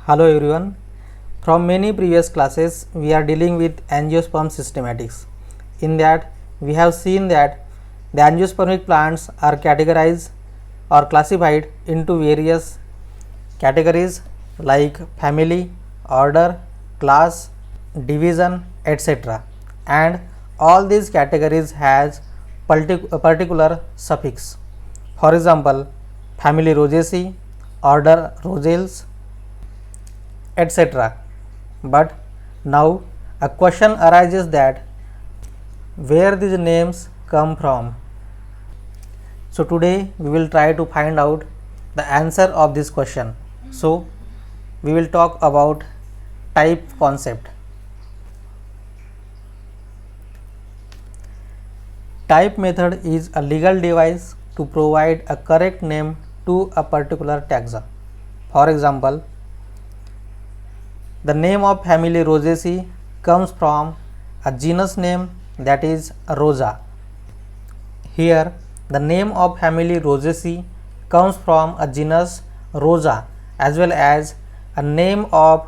Hello everyone. From many previous classes, we are dealing with angiosperm systematics. In that, we have seen that the angiospermic plants are categorized or classified into various categories like family, order, class, division, etc. And all these categories has a particular suffix. For example, family Rosaceae, order Rosales, etc. But now a question arises that where these names come from. So today we will try to find out the answer of this question. So we will talk about type concept. Type method is a legal device to provide a correct name to a particular taxa. For example, the name of family Rosaceae comes from a genus name, that is Rosa. Here the name of family Rosaceae comes from a genus Rosa, as well as a name of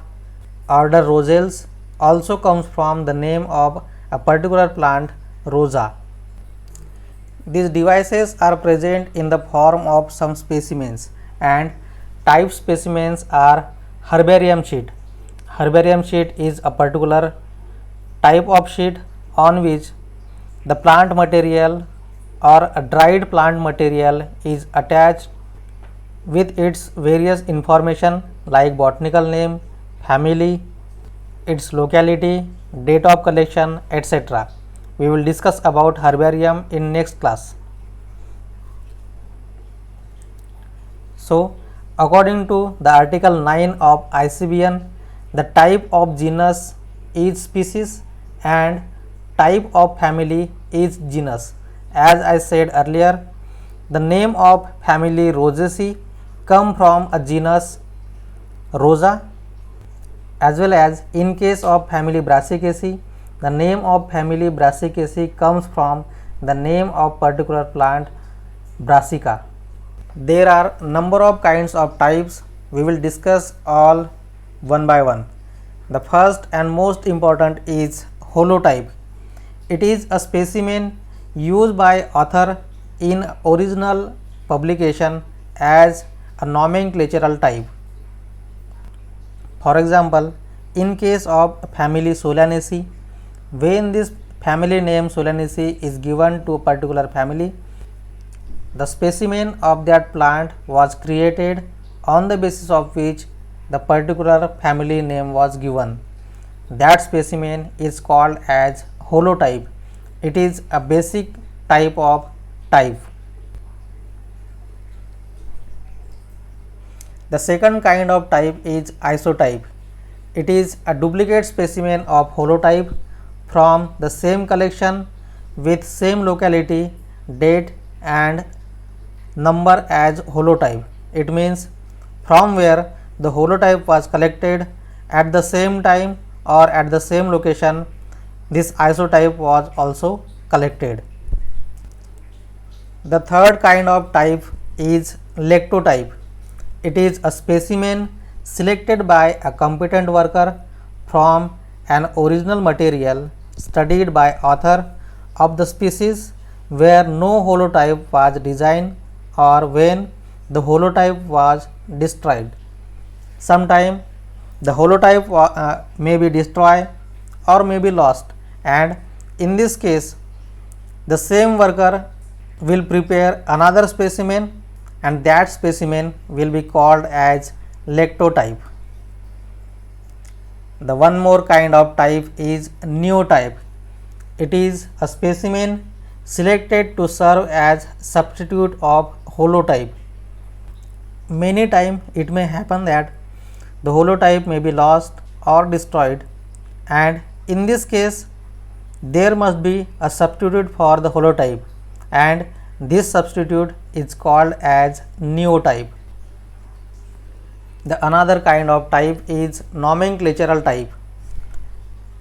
order Rosales also comes from the name of a particular plant Rosa. These devices are present in the form of some specimens, and type specimens are herbarium sheet. Herbarium sheet is a particular type of sheet on which the plant material or a dried plant material is attached with its various information like botanical name, family, its locality, date of collection, etc. We will discuss about herbarium in next class. So, according to the article 9 of ICBN, the type of genus is species and type of family is genus. As I said earlier, the name of family Rosaceae come from a genus Rosa, as well as in case of family Brassicaceae, the name of family Brassicaceae comes from the name of particular plant Brassica. There are number of kinds of types. We will discuss all one by one. The first and most important is holotype. It is a specimen used by author in original publication as a nomenclatural type. For example, in case of family Solanaceae, when this family name Solanaceae is given to a particular family, the specimen of that plant was created on the basis of which the particular family name was given. That specimen is called as holotype. It is a basic type of type. The second kind of type is isotype. It is a duplicate specimen of holotype from the same collection with same locality, date and number as holotype. It means from where the holotype was collected at the same time or at the same location, this isotype was also collected. The third kind of type is lectotype. It is a specimen selected by a competent worker from an original material studied by author of the species where no holotype was designed or when the holotype was destroyed. Sometime the holotype may be destroyed or may be lost, and in this case the same worker will prepare another specimen and that specimen will be called as lectotype. The one more kind of type is neotype. It is a specimen selected to serve as substitute of holotype. Many times it may happen that the holotype may be lost or destroyed, and in this case there must be a substitute for the holotype, and this substitute is called as neotype. The another kind of type is nomenclatural type.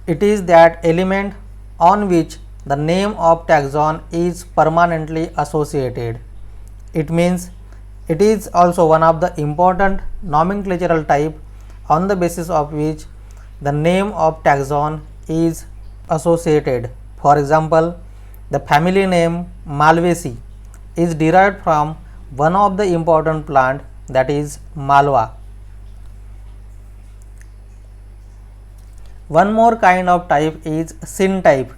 It is that element on which the name of taxon is permanently associated. It means it is also one of the important nomenclatural type on the basis of which the name of taxon is associated. For example, the family name Malvaceae is derived from one of the important plant, that is malva. One more kind of type is syntype.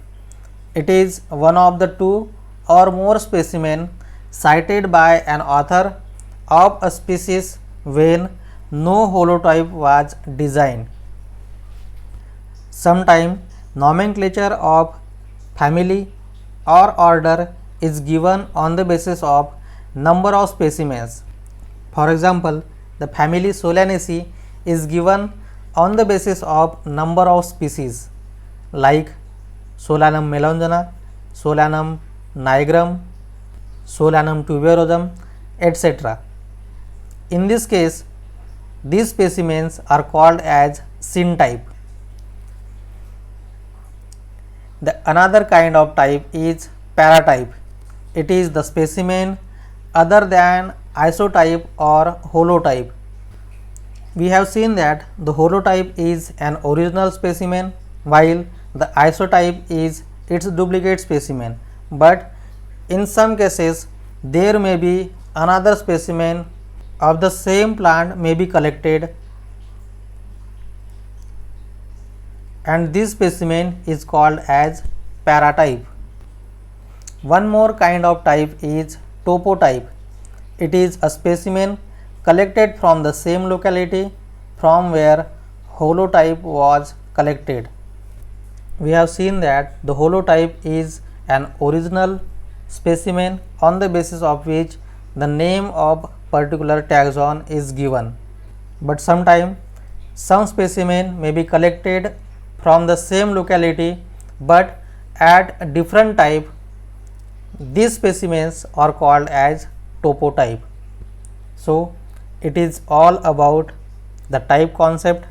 It is one of the two or more specimens cited by an author of a species when no holotype was designed. Sometimes nomenclature of family or order is given on the basis of number of specimens. For example, the family Solanaceae is given on the basis of number of species like Solanum melongena, Solanum nigrum, Solanum tuberosum, etc. In this case, these specimens are called as syntype. Another kind of type is paratype. It is the specimen other than isotype or holotype. We have seen that the holotype is an original specimen while the isotype is its duplicate specimen, but in some cases there may be another specimen of the same plant may be collected, and this specimen is called as paratype. One more kind of type is topotype. It is a specimen collected from the same locality from where holotype was collected. We have seen that the holotype is an original specimen on the basis of which the name of particular taxon is given, but sometimes some specimen may be collected from the same locality but at different type. These specimens are called as topotype. So, it is all about the type concept.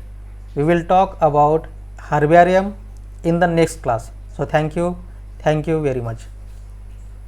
We will talk about herbarium in the next class. So, thank you very much.